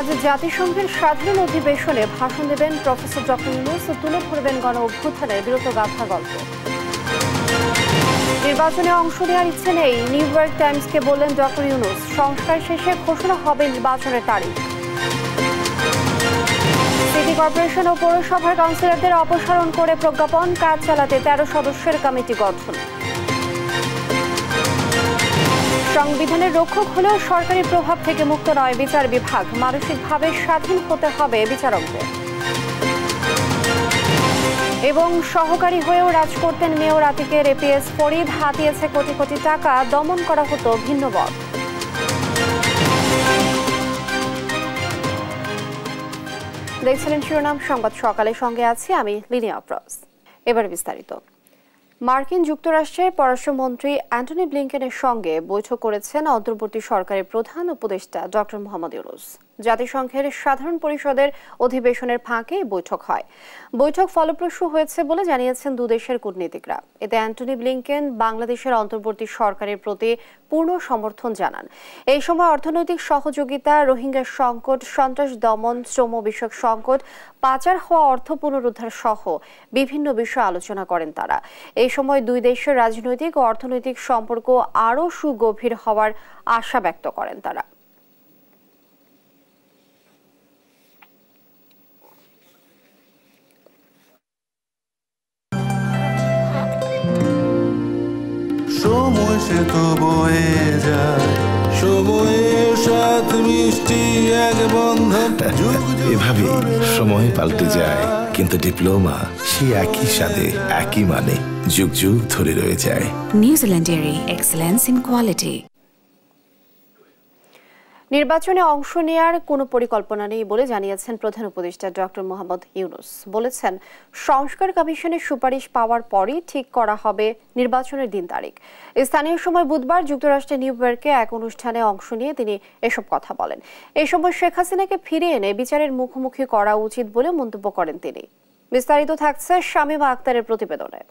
আজ জাতিসংঘের সাধারণ অধিবেশনে ভাষণ দেবেন প্রফেসর ডক্টর ইউনূস ও তুলে ধরবেন গণ অভ্যুত্থানের বীরত্বগাথা গল্প। নির্বাচনে অংশ নেওয়ার ইচ্ছে নেই, নিউ ইয়র্ক টাইমসকে বললেন ডক্টর ইউনূস। সংস্কার শেষে ঘোষণা হবে নির্বাচনের তারিখ। সিটি কর্পোরেশন ও পৌরসভার কাউন্সিলরদের অপসারণ করে প্রজ্ঞাপন, কাজ চালাতে 13 সদস্যের কমিটি গঠন। সংবিধানের রক্ষক হলেও সরকারি প্রভাব থেকে মুক্ত নয় বিচার বিভাগ, মানসিকভাবে স্বাধীন হতে হবে বিচারকদের। এবং সহকারী হয়েও রাজ করতেন মেয়র আতিকের এপিএস ফরিদ, হাতিয়েছে কোটি কোটি টাকা, দমন করা হতো ভিন্নমত। দেখছিলেন শিরোনাম সংবাদ সকালে, সঙ্গে আছি আমি লিনিয়া আফরোজ। এবার বিস্তারিত। মার্কিন যুক্তরাষ্ট্রের পররাষ্ট্রমন্ত্রী অ্যান্টনি ব্লিংকেনের সঙ্গে বৈঠক করেছেন অন্তর্বর্তী সরকারের প্রধান উপদেষ্টা ডক্টর মোহাম্মদ ইউনূস। জাতিসংঘের সাধারণ পরিষদের অধিবেশনের ফাঁকে বৈঠক হয়। বৈঠক ফলপ্রসূ হয়েছে বলে জানিয়েছেন দুদেশের কূটনীতিকরা। এতে অ্যান্টনি ব্লিংকেন বাংলাদেশের অন্তর্বর্তী সরকারের প্রতি পূর্ণ সমর্থন জানান। এই সময় অর্থনৈতিক সহযোগিতা, রোহিঙ্গা সংকট, সন্ত্রাস দমন, শ্রম বিষয়ক সংকট, পাচার হওয়া অর্থ পুনরুদ্ধার সহ বিভিন্ন বিষয়ে আলোচনা করেন তারা। এই সময় দুই দেশের রাজনৈতিক ও অর্থনৈতিক সম্পর্ক আরও সুগভীর হওয়ার আশা ব্যক্ত করেন তারা। সময় সে তো বয়ে যায়, সময়ের সাথে মিষ্টি এক বন্ধন। এভাবে সময় পাল্টে যায়, কিন্তু ডিপ্লোমা সে একই স্বাদে, একই মানে যুগ যুগ ধরে রয়ে যায়। New Zealand dairy, excellence in quality. নির্বাচনে অংশ নেওয়ার কোনো পরিকল্পনা নেই বলে জানিয়েছেন প্রধান উপদেষ্টা ডক্টর মোহাম্মদ ইউনূস। বলেছেন, সংস্কার কমিশনের সুপারিশ পাওয়ার পরই ঠিক করা হবে নির্বাচনের দিন তারিখ। স্থানীয় সময় বুধবার যুক্তরাষ্ট্রের নিউ ইয়র্কে এক অনুষ্ঠানে অংশ নিয়ে তিনি এসব কথা বলেন। এই সময় শেখ হাসিনাকে ফিরিয়ে এনে বিচারের মুখোমুখি করা উচিত বলে মন্তব্য করেন তিনি। বিস্তারিত থাকছে শামীমা আক্তারের প্রতিবেদনে।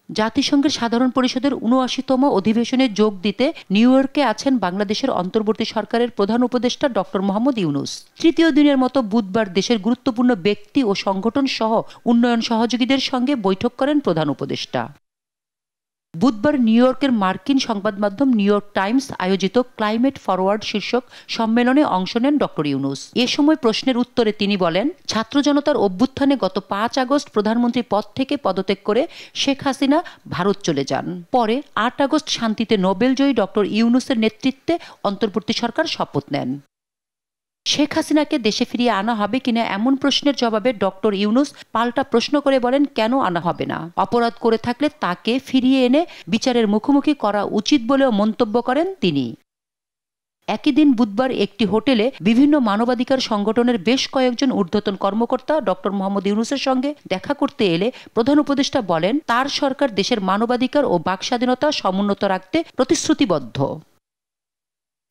জাতিসংঘের সাধারণ পরিষদের ৭৯তম অধিবেশনে যোগ দিতে নিউ ইয়র্কে আছেন বাংলাদেশের অন্তর্বর্তী সরকারের প্রধান উপদেষ্টা ডক্টর মোহাম্মদ ইউনূস। তৃতীয় দিনের মতো বুধবার দেশের গুরুত্বপূর্ণ ব্যক্তি ও সংগঠন সহ উন্নয়ন সহযোগীদের সঙ্গে বৈঠক করেন প্রধান উপদেষ্টা। বুধবার নিউ ইয়র্কের মার্কিন সংবাদ মাধ্যম নিউ ইয়র্ক টাইমস আয়োজিত ক্লাইমেট ফরওয়ার্ড শীর্ষক সম্মেলনে অংশ নেন ডক্টর ইউনূস। এ সময় প্রশ্নের উত্তরে তিনি বলেন, ছাত্র জনতার অভ্যুত্থানে গত ৫ আগস্ট প্রধানমন্ত্রী পদ থেকে পদত্যাগ করে শেখ হাসিনা ভারত চলে যান। পরে ৮ আগস্ট শান্তিতে নোবেলজয়ী ডক্টর ইউনূসের নেতৃত্বে অন্তর্বর্তী সরকার শপথ নেন। শেখ হাসিনাকে দেশে ফিরিয়ে আনা হবে কিনা এমন প্রশ্নের জবাবে ডক্টর ইউনূস পাল্টা প্রশ্ন করে বলেন, কেন আনা হবে না? অপরাধ করে থাকলে তাকে ফিরিয়ে এনে বিচারের মুখোমুখি করা উচিত বলেও মন্তব্য করেন তিনি। একই দিন বুধবার একটি হোটেলে বিভিন্ন মানবাধিকার সংগঠনের বেশ কয়েকজন ঊর্ধ্বতন কর্মকর্তা ডক্টর মোহাম্মদ ইউনূসের সঙ্গে দেখা করতে এলে প্রধান উপদেষ্টা বলেন, তার সরকার দেশের মানবাধিকার ও বাক স্বাধীনতা সমুন্নত রাখতে প্রতিশ্রুতিবদ্ধ।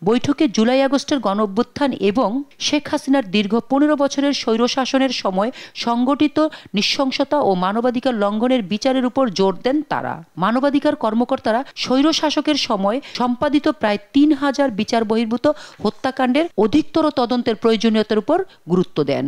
বৈঠকে জুলাই আগস্টের গণঅভ্যুত্থান এবং শেখ হাসিনার দীর্ঘ ১৫ বছরের স্বৈরশাসনের সময় সংগঠিত নৃশংসতা ও মানবাধিকার লঙ্ঘনের বিচারের উপর জোর দেন তারা। মানবাধিকার কর্মকর্তারা স্বৈরশাসকের সময় সম্পাদিত প্রায় ৩,০০০ বিচার বহির্ভূত হত্যাকাণ্ডের অধিকতর তদন্তের প্রয়োজনীয়তার উপর গুরুত্ব দেন।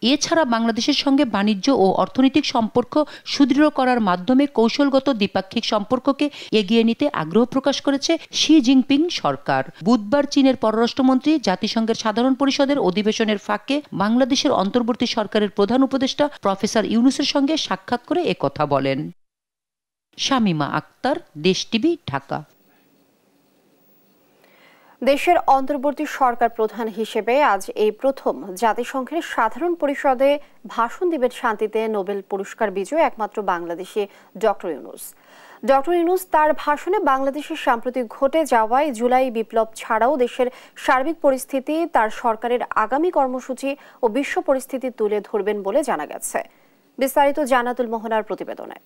এছাড়া বাংলাদেশের সঙ্গে বাণিজ্য ও অর্থনৈতিক সম্পর্ক সুদৃঢ় করার মাধ্যমে কৌশলগত দ্বিপাক্ষিক সম্পর্ককে এগিয়ে নিতে আগ্রহ প্রকাশ করেছে শি জিনপিং সরকার। বুধবার চীনের পররাষ্ট্রমন্ত্রী জাতিসংঘের সাধারণ পরিষদের অধিবেশনের ফাঁকে বাংলাদেশের অন্তর্বর্তী সরকারের প্রধান উপদেষ্টা প্রফেসর ইউনূসের সঙ্গে সাক্ষাৎ করে একথা বলেন। শামীমা আক্তার, দেশ টিভি, ঢাকা। দেশের অন্তর্বর্তী সরকার প্রধান হিসেবে আজ এই প্রথম জাতিসংঘের সাধারণ পরিষদে ভাষণ দিবেন শান্তিতে নোবেল পুরস্কার বিজয়ী একমাত্র বাংলাদেশি ডক্টর ইউনূস। ডক্টর ইউনূস তার ভাষণে বাংলাদেশের সাম্প্রতিক ঘটে যাওয়ায় জুলাই বিপ্লব ছাড়াও দেশের সার্বিক পরিস্থিতি, তার সরকারের আগামী কর্মসূচি ও বিশ্ব পরিস্থিতি তুলে ধরবেন বলে জানা গেছে। বিস্তারিত জান্নাতুল মোহনার প্রতিবেদনে।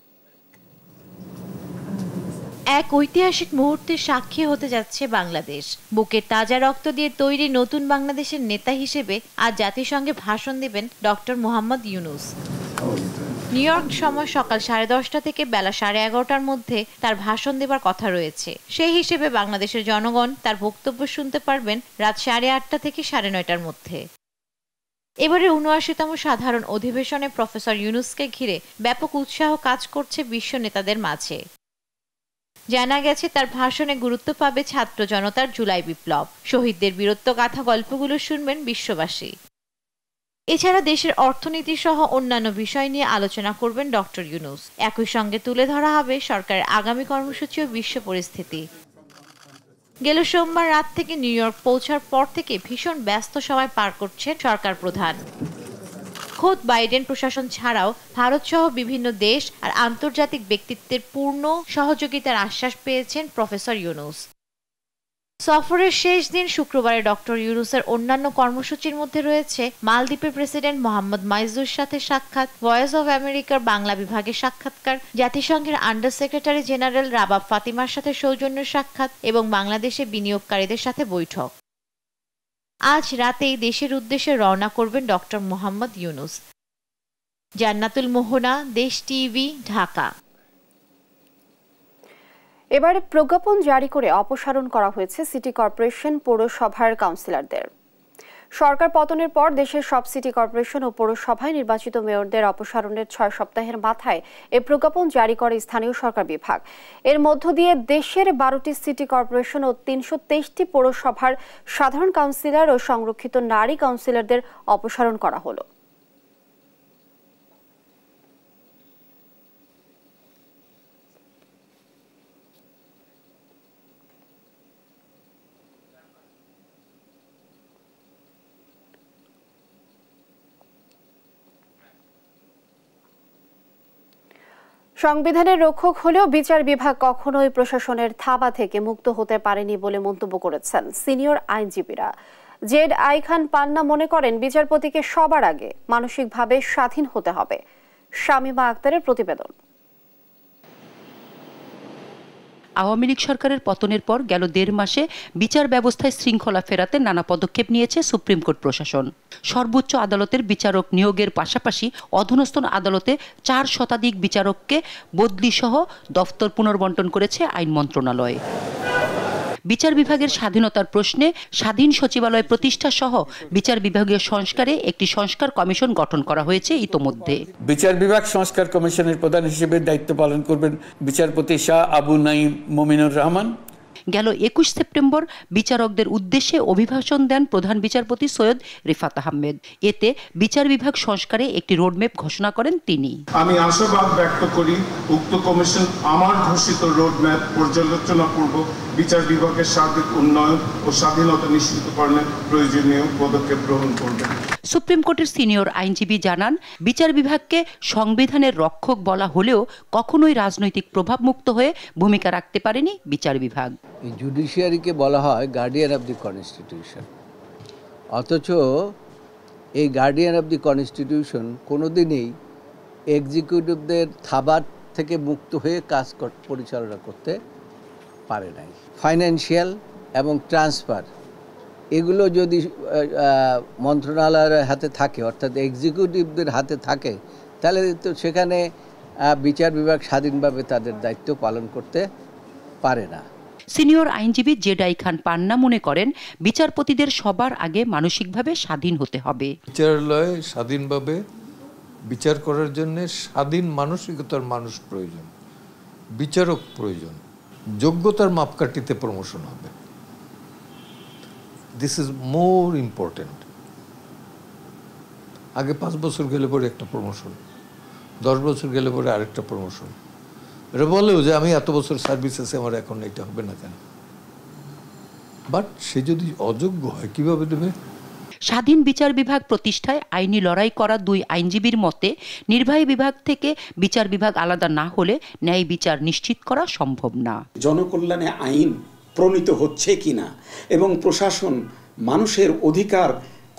এক ঐতিহাসিক মুহূর্তের সাক্ষী হতে যাচ্ছে বাংলাদেশ। বুকের তাজা রক্ত দিয়ে তৈরি নতুন বাংলাদেশের নেতা হিসেবে আজ জাতিসংঘে ভাষণ দেবেন doctor Mohammad Yunus. New York সময় সকাল 10:30 থেকে বেলা 11:30টার মধ্যে তার ভাষণ দেবার কথা রয়েছে। সেই হিসেবে বাংলাদেশের জনগণ তার বক্তব্য শুনতে পারবেন রাত 8:30 থেকে 9:30টার মধ্যে। এবারে ৭৯তম সাধারণ অধিবেশনে প্রফেসর ইউনূসকে ঘিরে ব্যাপক উৎসাহ কাজ করছে বিশ্ব নেতাদের মাঝে। জানা গেছে তার ভাষণে গুরুত্ব পাবে ছাত্র জনতার জুলাই বিপ্লব, শহীদদের বীরত্বগাথা গল্পগুলো শুনবেন বিশ্ববাসী। এছাড়া দেশের অর্থনীতি সহ অন্যান্য বিষয় নিয়ে আলোচনা করবেন ডক্টর ইউনূস। একই সঙ্গে তুলে ধরা হবে সরকারের আগামী কর্মসূচি ও বিশ্ব পরিস্থিতি। গেল সোমবার রাত থেকে নিউ ইয়র্ক পৌঁছার পর থেকে ভীষণ ব্যস্ত সময় পার করছেন সরকার প্রধান। খোদ বাইডেন প্রশাসন ছাড়াও ভারত সহ বিভিন্ন দেশ আর আন্তর্জাতিক ব্যক্তিত্বের পূর্ণ সহযোগিতার আশ্বাস পেয়েছেন প্রফেসর ইউনূস। সফরের শেষ দিন শুক্রবারে ডক্টর ইউনূসের অন্যান্য কর্মসূচির মধ্যে রয়েছে মালদ্বীপের প্রেসিডেন্ট মোহাম্মদ মাইজুর সাথে সাক্ষাৎ, ভয়েস অব আমেরিকার বাংলা বিভাগের সাক্ষাৎকার, জাতিসংঘের আন্ডার সেক্রেটারি জেনারেল রাবাব ফাতিমার সাথে সৌজন্য সাক্ষাৎ এবং বাংলাদেশে বিনিয়োগকারীদের সাথে বৈঠক। আজ রাতেই দেশের উদ্দেশ্যে রওনা করবেন ডক্টর মোহাম্মদ ইউনূস। জান্নাতুল মোহনা, দেশ টিভি, ঢাকা। এবারে প্রজ্ঞাপন জারি করে অপসারণ করা হয়েছে সিটি কর্পোরেশন পৌরসভার কাউন্সিলরদের। সরকার পতনের পর দেশের সব সিটি কর্পোরেশন ও পৌরসভায় নির্বাচিত মেয়রদের অপসারণের 6 সপ্তাহের মাথায় এ প্রজ্ঞাপন জারি করে স্থানীয় সরকার বিভাগ। এর মধ্য দিয়ে দেশের 12টি সিটি কর্পোরেশন ও 323টি পৌরসভার সাধারণ কাউন্সিলর ও সংরক্ষিত নারী কাউন্সিলরদের অপসারণ করা হলো। সংবিধানের রক্ষক হলেও বিচার বিভাগ কখনোই প্রশাসনের থাবা থেকে মুক্ত হতে পারেনি বলে মন্তব্য করেছেন সিনিয়র আইনজীবীরা। জেড আই খান পান্না মনে করেন বিচারপতিকে সবার আগে মানসিকভাবে স্বাধীন হতে হবে। শামীমা আক্তারের প্রতিবেদন। আওয়ামী লীগ সরকারের পতনের পর গেল 1.5 মাসে বিচার ব্যবস্থায় শৃঙ্খলা ফেরাতে নানা পদক্ষেপ নিয়েছে সুপ্রিম কোর্ট প্রশাসন। সর্বোচ্চ আদালতের বিচারক নিয়োগের পাশাপাশি অধস্তন আদালতে 4 শতাধিক বিচারককে বদলি সহ দফতর পুনর্বণ্টন করেছে আইন মন্ত্রণালয়। বিচার বিভাগের স্বাধীনতার প্রশ্নে স্বাধীন সচিবালয় প্রতিষ্ঠা সহ বিচার বিভাগীয় সংস্কারে একটি সংস্কার কমিশন গঠন করা হয়েছে ইতোমধ্যে। বিচার বিভাগ সংস্কার কমিশনের প্রধান হিসেবে দায়িত্ব পালন করবেন বিচারপতি শাহ আবু নাঈম মুমিনুর রহমান। গেল 21 সেপ্টেম্বর বিচারকদের উদ্দেশ্যে অভিভাষণ দেন প্রধান বিচারপতি সৈয়দ রিফাত আহমেদ। এতে বিচার বিভাগ সংস্কারে একটি রোডম্যাপ ঘোষণা করেন তিনি। আমি আশাবাদ ব্যক্ত করি উক্ত কমিশন আমার ঘোষিত রোডম্যাপ পর্যালোচনাপূর্বক বিচার বিভাগের সার্বিক উন্নয়ন ও স্বাধীনতা নিশ্চিতকরণে প্রয়োজনীয় পদক্ষেপ গ্রহণ করবে। সুপ্রিম কোর্টের সিনিয়র আইনজীবী জানান, বিচার বিভাগকে সংবিধানের রক্ষক বলা হলেও কখনোই রাজনৈতিক প্রভাব মুক্ত হয়ে ভূমিকা রাখতে পারেনি বিচার বিভাগ। জুডিশিয়ারিকে বলা হয় গার্ডিয়ান অব দি কনস্টিটিউশন, অথচ এই গার্ডিয়ান অব দি কনস্টিটিউশন কোনোদিনই এক্সিকিউটিভদের থাবার থেকে মুক্ত হয়ে কাজ পরিচালনা করতে পারে নাই। ফাইন্যান্সিয়াল এবং ট্রান্সফার এগুলো যদি মন্ত্রণালয়ের হাতে থাকে, অর্থাৎ এক্সিকিউটিভদের হাতে থাকে, তাহলে তো সেখানে বিচার বিভাগ স্বাধীনভাবে তাদের দায়িত্ব পালন করতে পারে না। সিনিয়র আইনজীবী জেড আই খান পান্না মনে করেন, বিচারপতিদের সবার আগে মানসিকভাবে স্বাধীন হতে হবে। বিচারালয়ে স্বাধীনভাবে বিচার করার জন্য স্বাধীন মানসিকতার মানুষ প্রয়োজন, বিচারক প্রয়োজন। যোগ্যতার মাপকাঠিতে প্রমোশন হবে। This is more important. আগে 5 বছর গেলে পরে একটা প্রমোশন, 10 বছর গেলে পরে আরেকটা প্রমোশন। এটা বলেও যে আমি এত বছর সার্ভিস আছে, আমার এখন এটা হবে না কেন? বাট সে যদি অযোগ্য হয় কিভাবে দেবে? স্বাধীন বিচার বিভাগ প্রতিষ্ঠায় আইনি লড়াই করা 2 আইনজীবীর মতে, নির্বাহী বিভাগ থেকে বিচার বিভাগ আলাদা না হলে ন্যায় বিচার নিশ্চিত করা সম্ভব না। জনকল্যাণে আইন প্রণীত হচ্ছে কিনা এবং প্রশাসন মানুষের অধিকার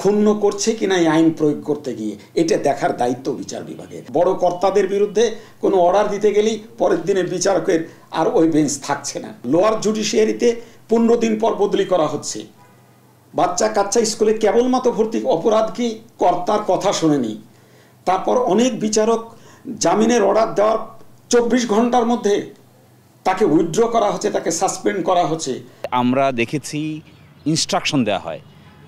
ক্ষুণ্ণ করছে কিনা এই আইন প্রয়োগ করতে গিয়ে, এটা দেখার দায়িত্ব বিচার বিভাগের। বড় কর্তাদের বিরুদ্ধে কোনো অর্ডার দিতে গেলেই পরের দিনের বিচারকের আর ওই বেঞ্চ থাকছে না। লোয়ার জুডিশিয়ারিতে 15 দিন পর বদলি করা হচ্ছে। বাচ্চা কাচ্চা স্কুলে কেবলমাত্র ভর্তি, অপরাধ কি কর্তার কথা শোনেনি। তারপর অনেক বিচারক জামিনের অর্ডার দেওয়ার 24 ঘন্টার মধ্যে তাকে উইথড্র করা হচ্ছে, তাকে সাসপেন্ড করা হচ্ছে। আমরা দেখেছি ইনস্ট্রাকশন দেওয়া হয়,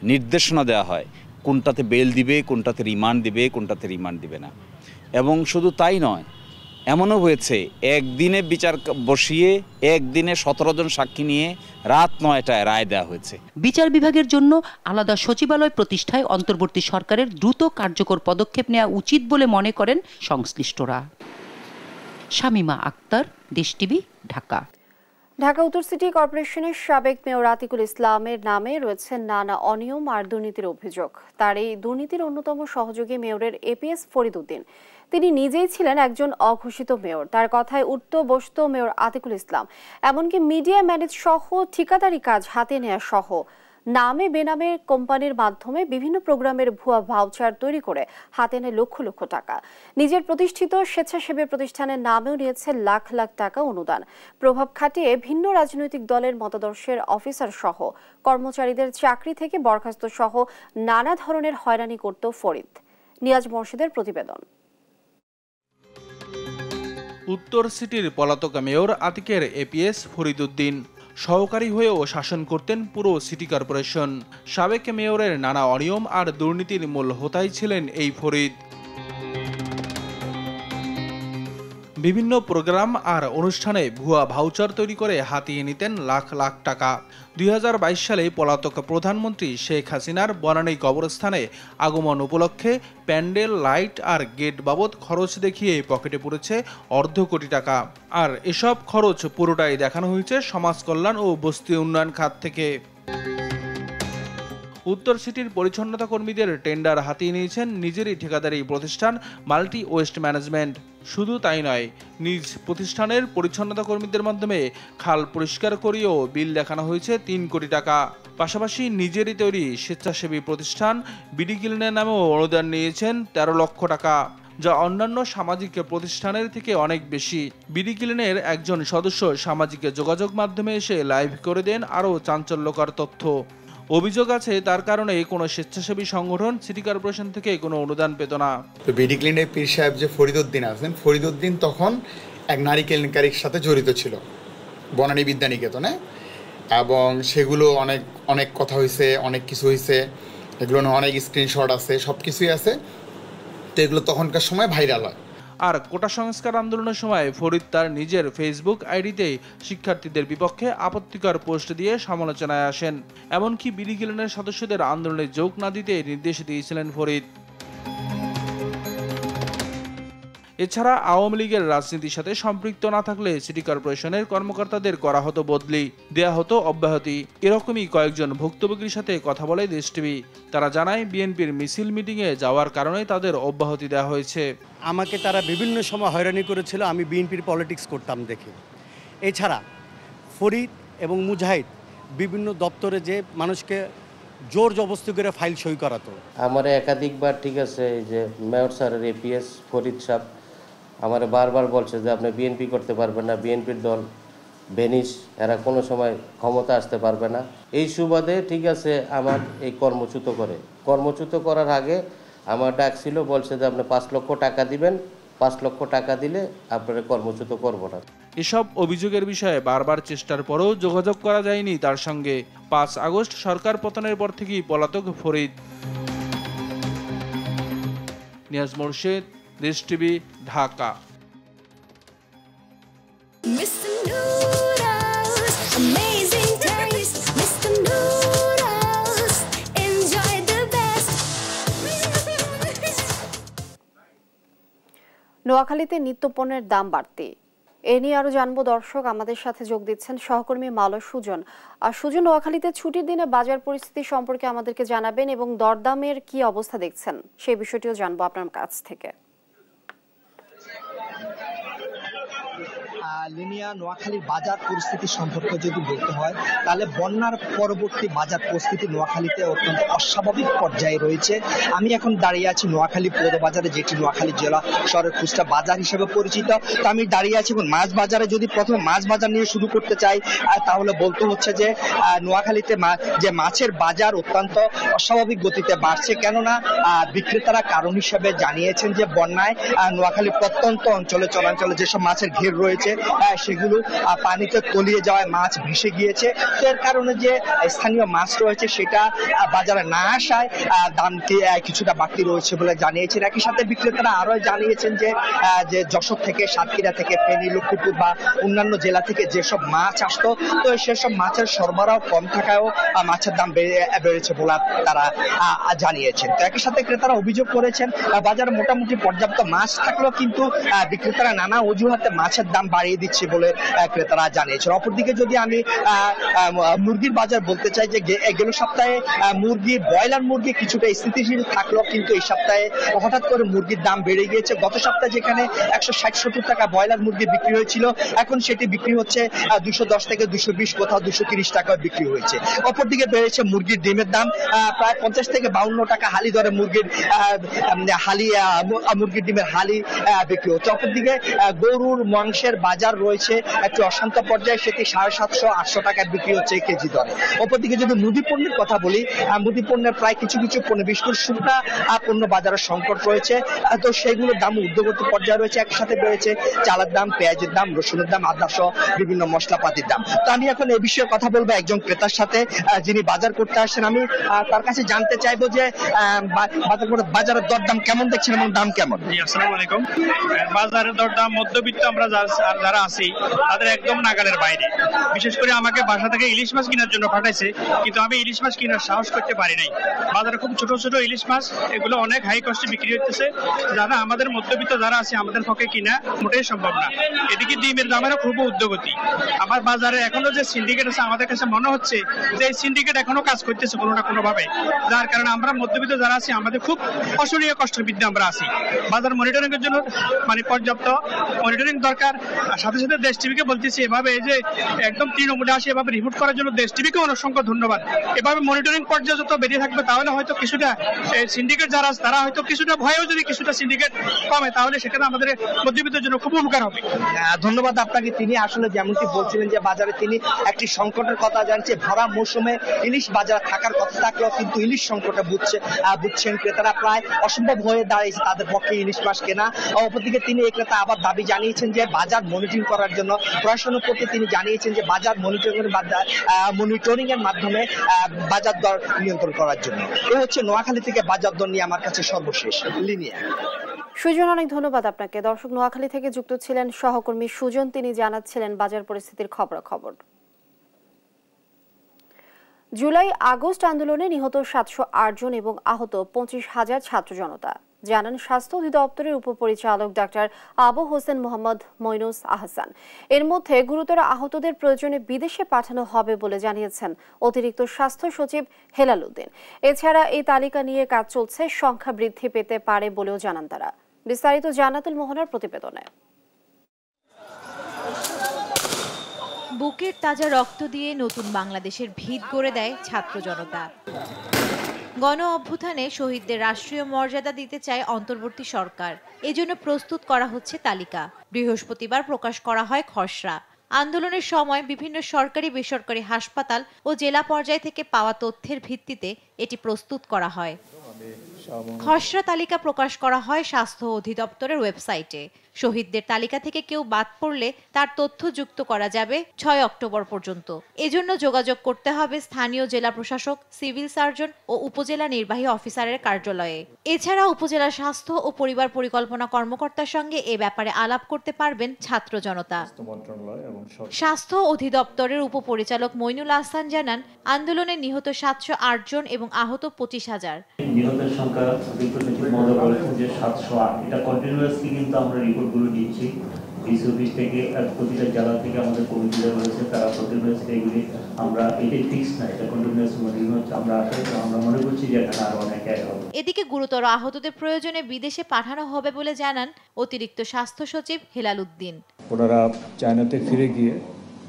নির্দেশনা দেওয়া হয় কোনটাতে বেল দিবে, কোনটাতে রিমান্ড দিবে, কোনটাতে রিমান্ড দিবে না। এবং শুধু তাই নয়, এমনও হয়েছে একদিনে বিচার বসিয়ে একদিনে 17 জন সাক্ষী নিয়ে রাত 9টায় রায় দেওয়া হয়েছে। বিচার বিভাগের জন্য আলাদা সচিবালয় প্রতিষ্ঠায় অন্তর্বর্তী সরকারের দ্রুত কার্যকর পদক্ষেপ নেওয়া উচিত বলে মনে করেন সংশ্লিষ্টরা। শামিমা আক্তার, দেশ টিভি, ঢাকা। ঢাকা উত্তর সিটি কর্পোরেশনের সাবেক মেয়র আতিকুল ইসলামের নামে রয়েছে নানা অনিয়ম আর দুর্নীতির অভিযোগ। তার এই দুর্নীতির অন্যতম সহযোগী মেয়রের এপিএস ফরিদ উদ্দিন। তিনি নিজেই ছিলেন একজন অঘোষিত মেয়র। তার কথায় উঠত বসত মেয়র আতিকুল ইসলাম। এমনকি মিডিয়া ম্যানেজ সহ ঠিকাদারি কাজ হাতে নেওয়া সহ নামে বেনামে কোম্পানির মাধ্যমে বিভিন্ন প্রোগ্রামের ভুয়া ভাউচার তৈরি করে হাতে নেয় লক্ষ লক্ষ টাকা। নিজের প্রতিষ্ঠিত স্বেচ্ছাসেবী প্রতিষ্ঠানের নামেও নিয়েছে লাখ লাখ টাকা অনুদান। প্রভাব খাটিয়ে ভিন্ন রাজনৈতিক দলের মতাদর্শের অফিসার সহ কর্মচারীদের চাকরি থেকে বরখাস্ত সহ নানা ধরনের হয়রানি করত ফরিদ। নিয়াজ মোর্শেদের প্রতিবেদন। উত্তর সিটির পলাতক মেয়র আতিকের এপিএস ফরিদ উদ্দিন সহকারী হয়েও শাসন করতেন পুরো সিটি কর্পোরেশন। সাবেক মেয়রের নানা অনিয়ম আর দুর্নীতির মূল হোতাই ছিলেন এই ফরিদ। বিভিন্ন প্রোগ্রাম আর অনুষ্ঠানে ভুয়া ভাউচার তৈরি করে হাতিয়ে নিতেন লাখ লাখ টাকা। 2022 সালে পলাতক প্রধানমন্ত্রী শেখ হাসিনার বনানী কবরস্থানে আগমন উপলক্ষে প্যান্ডেল, লাইট আর গেট বাবদ খরচ দেখিয়ে পকেটে পড়েছে অর্ধ কোটি টাকা। আর এসব খরচ পুরোটাই দেখানো হয়েছে সমাজ কল্যাণ ও বস্তি উন্নয়ন খাত থেকে। উত্তর সিটির পরিচ্ছন্নতা কর্মীদের টেন্ডার হাতিয়ে নিয়েছেন নিজেরই ঠিকাদারি প্রতিষ্ঠান মাল্টি ওয়েস্ট ম্যানেজমেন্ট। শুধু তাই নয়, নিজ প্রতিষ্ঠানের পরিচ্ছন্নতা কর্মীদের মাধ্যমে খাল পরিষ্কার করিয়েও বিল দেখানো হয়েছে 3 কোটি টাকা। পাশাপাশি নিজেরই তৈরি স্বেচ্ছাসেবী প্রতিষ্ঠান বিডি ক্লিনের নামেও অনুদান নিয়েছেন 13 লক্ষ টাকা, যা অন্যান্য সামাজিক প্রতিষ্ঠানের থেকে অনেক বেশি। বিডি ক্লিনের একজন সদস্য সামাজিক যোগাযোগ মাধ্যমে এসে লাইভ করে দেন আরও চাঞ্চল্যকর তথ্য। অভিযোগ আছে তার কারণে কোনো স্বেচ্ছাসেবী সংগঠন সিটি কর্পোরেশন থেকে কোনো অনুদান পেত না। তো বিডি ক্লিনের পীর সাহেব যে ফরিদ উদ্দিন আছেন, ফরিদ উদ্দিন তখন এক নারী কেলেঙ্কারির সাথে জড়িত ছিল বনানী বিদ্যানিকেতনে, এবং সেগুলো অনেক অনেক কথা হয়েছে, অনেক কিছু হয়েছে, এগুলো অনেক স্ক্রিনশট আছে, সব কিছুই আছে। তো এগুলো তখনকার সময় ভাইরাল হয়। আর কোটা সংস্কার আন্দোলনের সময় ফরিদ তার নিজের ফেসবুক আইডিতে শিক্ষার্থীদের বিপক্ষে আপত্তিকর পোস্ট দিয়ে সমালোচনায় আসেন। এমনকি বিডি ক্লিনের সদস্যদের আন্দোলনে যোগ না দিতে নির্দেশ দিয়েছিলেন ফরিদ। এছাড়া আওয়ামী লীগের রাজনীতির সাথে সম্পৃক্ত না থাকলে সিটি কর্পোরেশনের কর্মকর্তাদের করা হতো বদলি, দেয়া হতো অব্যাহতি। এরকমই কয়েকজন ভুক্তভোগীর সাথে কথা বলে দেশ টিভি। তারা জানায় বিএনপির মিছিল মিটিংয়ে যাওয়ার কারণে তাদের অব্যাহতি দেওয়া হয়েছে। আমাকে তারা বিভিন্ন সময় হয়রানি করেছিল আমি বিএনপির পলিটিক্স করতাম দেখে। এছাড়া ফরিদ এবং মুজাহিদ বিভিন্ন দপ্তরে যে মানুষকে জোর জবরদস্তি করে ফাইল সই করাতো। আমার একাধিকবার ঠিক আছে এই যে মেয়র স্যারের এপিএস ফরিদ সাহেব আমার বারবার বলছে যে আপনি বিএনপি করতে পারবেন না, বিএনপির দল ভেনিস, এরা কোনো সময় ক্ষমতা আসতে পারবে না। এই সুবাদে ঠিক আছে আমার এই কর্মচ্যুত করে। কর্মচ্যুত করার আগে আমার ডাক ছিল, বলছে যে আপনি 5 লক্ষ টাকা দিবেন, 5 লক্ষ টাকা দিলে আপনারা কর্মচ্যুত করব না। এসব অভিযোগের বিষয়ে বারবার চেষ্টার পরেও যোগাযোগ করা যায়নি তার সঙ্গে। 5 আগস্ট সরকার পতনের পর থেকেই পলাতক ফরিদ। নিয়াজ মোর্শেদ, দেশ টিভি, ঢাকা। নোয়াখালীতে নিত্যপণ্যের দাম বাড়তি, এ নিয়ে আরো জানবো। দর্শক আমাদের সাথে যোগ দিচ্ছেন সহকর্মী মালয় সুজন। আর সুজন, নোয়াখালীতে ছুটির দিনে বাজার পরিস্থিতি সম্পর্কে আমাদেরকে জানাবেন এবং দরদামের কি অবস্থা দেখছেন সেই বিষয়টিও জানবো আপনার কাছ থেকে। লিনিয়া নোয়াখালীর বাজার পরিস্থিতি সম্পর্কে যদি বলতে হয় তাহলে বন্যার পরবর্তী বাজার পরিস্থিতি নোয়াখালীতে অত্যন্ত অস্বাভাবিক পর্যায়ে রয়েছে। আমি এখন দাঁড়িয়ে আছি নোয়াখালী পৌর বাজারে, যেটি নোয়াখালী জেলা শহরের খুচরা বাজার হিসেবে পরিচিত। তো আমি দাঁড়িয়ে আছি এবং মাছ বাজারে যদি প্রথমে মাছ বাজার নিয়ে শুরু করতে চাই তাহলে বলতে হচ্ছে যে নোয়াখালীতে যে মাছের বাজার অত্যন্ত অস্বাভাবিক গতিতে বাড়ছে, কেননা বিক্রেতারা কারণ হিসেবে জানিয়েছেন যে বন্যায় নোয়াখালী প্রত্যন্ত অঞ্চলে চলাচলে যেসব মাছের ঘের রয়েছে সেগুলো পানিতে তলিয়ে যাওয়ায় মাছ ভেসে গিয়েছে। তো এর কারণে যে স্থানীয় মাছ রয়েছে সেটা বাজারে না আসায় দাম কিছুটা বাড়তি রয়েছে বলে জানিয়েছেন। একই সাথে বিক্রেতারা আরো জানিয়েছেন যে যশোর থেকে, সাতক্ষীরা থেকে, ফেনী, লক্ষ্মীপুর বা অন্যান্য জেলা থেকে যেসব মাছ আসতো তো সেসব মাছের সরবরাহ কম থাকায়ও মাছের দাম বেড়েছে বলে তারা জানিয়েছেন। তো একই সাথে ক্রেতারা অভিযোগ করেছেন বাজারে মোটামুটি পর্যাপ্ত মাছ থাকলেও কিন্তু বিক্রেতারা নানা অজুহাতে মাছের দাম বাড়িয়ে দিচ্ছে বলে ক্রেতারা জানিয়েছেন। অপরদিকে যদি আমি মুরগির বাজার বলতে চাই যে গেল সপ্তাহে ব্রয়লার মুরগি কিছুটা স্থিতিশীল থাকলেও কিন্তু এই সপ্তাহে হঠাৎ করে মুরগির দাম বেড়ে গিয়েছে। গত সপ্তাহে যেখানে 160-170 টাকা ব্রয়লার মুরগি বিক্রি হয়েছিল এখন সেটি বিক্রি হচ্ছে 210 থেকে 220, কোথাও 230 টাকায় বিক্রি হয়েছে। অপরদিকে বেড়েছে মুরগির ডিমের দাম, প্রায় 50 থেকে 52 টাকা হালি দরে মুরগির ডিমের হালি বিক্রি হচ্ছে। অপরদিকে গরুর মাংসের বাজার রয়েছে একটি অশান্ত পর্যায়ে, সেটি 750-800 টাকায় বিক্রি হচ্ছে কেজি দরে। অপরদিকে যদি মুদি পণ্যের কথা বলি, মুদি পণ্যের প্রায় কিছু পণ্য, বিশেষ করে শুকনা পণ্য বাজারের সংকট রয়েছে, তো সেগুলোর দাম ঊর্ধ্বগতি পর্যায়ে রয়েছে। একসাথে রয়েছে চালের দাম, পেঁয়াজের দাম, রসুনের দাম, আদা সহ বিভিন্ন মশলাপাতির দাম। তো আমি এখন এই বিষয়ে কথা বলবো একজন ক্রেতার সাথে যিনি বাজার করতে আসছেন। আমি তার কাছে জানতে চাইবো যে বাজারের দরদাম কেমন দেখছেন এবং দাম কেমন? আসসালামু আলাইকুম। বাজারের দরদাম মধ্যবিত্ত আমরা যারা আছি তাদের একদম নাগালের বাইরে। বিশেষ করে আমাকে বাসা থেকে ইলিশ মাছ কেনার জন্য পাঠাইছে, কিন্তু আমি ইলিশ মাছ কেনার সাহস করতে পারি নাই। বাজারে খুব ছোট ছোট ইলিশ মাছ, এগুলো অনেক হাই কস্টে বিক্রি হচ্ছে, যারা আমাদের মধ্যবিত্ত যারা আছে আমাদের পক্ষে কিনা মোটেই সম্ভব না। এদিকে ডিমের দামেরও খুব ঊর্ধ্বগতি। আমার বাজারে এখনো যে সিন্ডিকেট আছে আমাদের কাছে মনে হচ্ছে যে এই সিন্ডিকেট এখনো কাজ করতেছে কোনো না কোনো ভাবে, যার কারণে আমরা মধ্যবিত্ত যারা আছি আমাদের খুব অসহনীয় কষ্টের বিরুদ্ধে আমরা আছি। বাজার মনিটরিং এর জন্য পর্যাপ্ত মনিটরিং দরকার। সাথে সাথে দেশ টিভিকে বলতেছি এভাবে যে একদম তৃণমূলে আসে এভাবে রিপোর্ট করার জন্য দেশ টিভিকে অসংখ্য ধন্যবাদ। এভাবে মনিটরিং পর্যায়ে যত বেরিয়ে থাকবে তাহলে হয়তো কিছুটা সিন্ডিকেট যারা আছে তারা হয়তো কিছুটা ভয়েও যদি কিছুটা সিন্ডিকেট কমে তাহলে সেখানে আমাদের মধ্যবিত্তের জন্য খুব উপকার হবে। ধন্যবাদ আপনাকে। তিনি আসলে যেমনটি বলছিলেন যে বাজারে তিনি একটি সংকটের কথা জানছে। ভরা মৌসুমে ইলিশ বাজার থাকার কথা থাকলেও কিন্তু ইলিশ সংকটে বুঝছেন ক্রেতারা, প্রায় অসম্ভব হয়ে দাঁড়িয়েছে তাদের পক্ষে ইলিশ মাছ কেনা। অপরদিকে তিনি এই ক্রেতা আবার দাবি জানিয়েছেন যে বাজার মনিটরিং করার জন্য প্রশাসনের প্রতি তিনি জানিয়েছেন যে বাজার মনিটরিং এর মাধ্যমে বাজার দর নিয়ন্ত্রণ করার জন্য। এ হচ্ছে নোয়াখালী থেকে বাজার দর নিয়ে আমার কাছে সর্বশেষ লিনিয়া। সুজন, অনেক ধন্যবাদ আপনাকে। দর্শক, নোয়াখালী থেকে যুক্ত ছিলেন সহকর্মী সুজন, তিনি জানাচ্ছিলেন বাজার পরিস্থিতির খবরাখবর। জুলাই আগস্ট আন্দোলনে নিহত 708 জন এবং আহত 25,000 ছাত্র জনতা, জানান স্বাস্থ্য অধিদপ্তরের উপপরিচালক ডাক্তার আবু হোসেন মোহাম্মদ মইনুস আহসান। এর মধ্যে গুরুতর আহতদের প্রয়োজনে বিদেশে পাঠানো হবে বলে জানিয়েছেন অতিরিক্ত স্বাস্থ্য সচিব হেলাল উদ্দিন। এছাড়া এই তালিকা নিয়ে কাজ চলছে, সংখ্যা বৃদ্ধি পেতে পারে বলেও জানান তারা। বিস্তারিত জান্নাতুল মোহনার প্রতিবেদনে। বুকের তাজা রক্ত দিয়ে নতুন বাংলাদেশের ভিত গড়ে দেয় ছাত্র জনতা। গণ অভ্যুত্থানে শহীদদের রাষ্ট্রীয় মর্যাদা দিতে চায় অন্তর্বর্তী সরকার। এজন্য প্রস্তুত করা হচ্ছে তালিকা। বৃহস্পতিবার প্রকাশ করা হয় খসড়া। আন্দোলনের সময় বিভিন্ন সরকারি বেসরকারি হাসপাতাল ও জেলা পর্যায় থেকে পাওয়া তথ্যের ভিত্তিতে এটি প্রস্তুত করা হয়। খসড়া তালিকা প্রকাশ করা হয় স্বাস্থ্য অধিদপ্তরের ওয়েবসাইটে। শহীদদের তালিকা থেকে কেউ বাদ পড়লে তার তথ্য যুক্ত করা যাবে 6 অক্টোবর পর্যন্ত। এজন্য যোগাযোগ করতে হবে স্থানীয় জেলা প্রশাসক, সিভিল সার্জন ও উপজেলা নির্বাহী অফিসারের কার্যালয়ে। এছাড়া উপজেলা স্বাস্থ্য ও পরিবার পরিকল্পনা কর্মকর্তার সঙ্গে এ ব্যাপারে আলাপ করতে পারবেন ছাত্র জনতা। স্বাস্থ্য অধিদপ্তরের উপপরিচালক মইনুল আহসান জানান, আন্দোলনে নিহত 708 জন এবং আহত 25,000। নিহতের সংখ্যা মজা বলেছেন যে 708, এটা কন্টিনিউয়াসলি কিন্তু আমরা রিপোর্টগুলো দিচ্ছি। ডিসি অফিস থেকে প্রতিটা জেলা থেকে আমাদের কমিটিরা রয়েছে, তারা কন্টিনিউয়াস এগুলি আমরা এটাই ফিক্স না, এটা কন্টিনিউয়াস মনিটরিং হচ্ছে। আমরা মনে করছি যে এখানে আরো অনেক অ্যাড হবে। এদিকে গুরুতর আহতদের প্রয়োজনে বিদেশে পাঠানো হবে বলে জানান অতিরিক্ত স্বাস্থ্য সচিব হেলাল উদ্দিন। ওনারা চায়নাতে ফিরে গিয়ে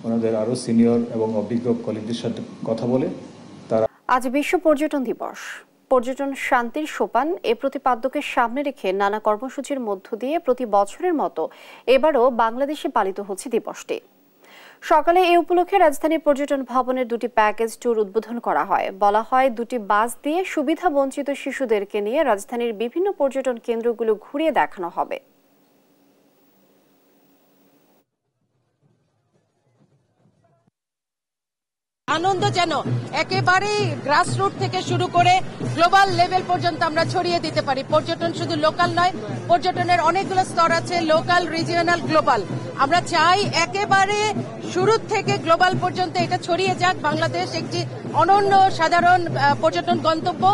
ওনাদের আরো সিনিয়র এবং অভিজ্ঞ কলিগদের সাথে কথা বলে তারা। আজ বিশ্ব পর্যটন দিবস। পর্যটন শান্তির সোপান এ প্রতিপাদ্যকে সামনে রেখে নানা কর্মসূচির মধ্য দিয়ে প্রতি বছরের মতো এবারও বাংলাদেশে পালিত হচ্ছে দিবসটি। সকালে এ উপলক্ষে রাজধানী পর্যটন ভবনের 2টি প্যাকেজ ট্যুর উদ্বোধন করা হয়। বলা হয় 2টি বাস দিয়ে সুবিধা বঞ্চিত শিশুদেরকে নিয়ে রাজধানীর বিভিন্ন পর্যটন কেন্দ্রগুলো ঘুরিয়ে দেখানো হবে। আনন্দ যেন একেবারে গ্রাসরুট থেকে শুরু করে গ্লোবাল লেভেল পর্যন্ত আমরা ছড়িয়ে দিতে পারি। পর্যটন শুধু লোকাল নয়, পর্যটনের অনেকগুলো স্তর আছে, লোকাল, রিজিওনাল, গ্লোবাল। আমরা চাই একেবারে শুরু থেকে গ্লোবাল পর্যন্ত এটা ছড়িয়ে যাক। বাংলাদেশ একটি অনন্য সাধারণ পর্যটন গন্তব্য।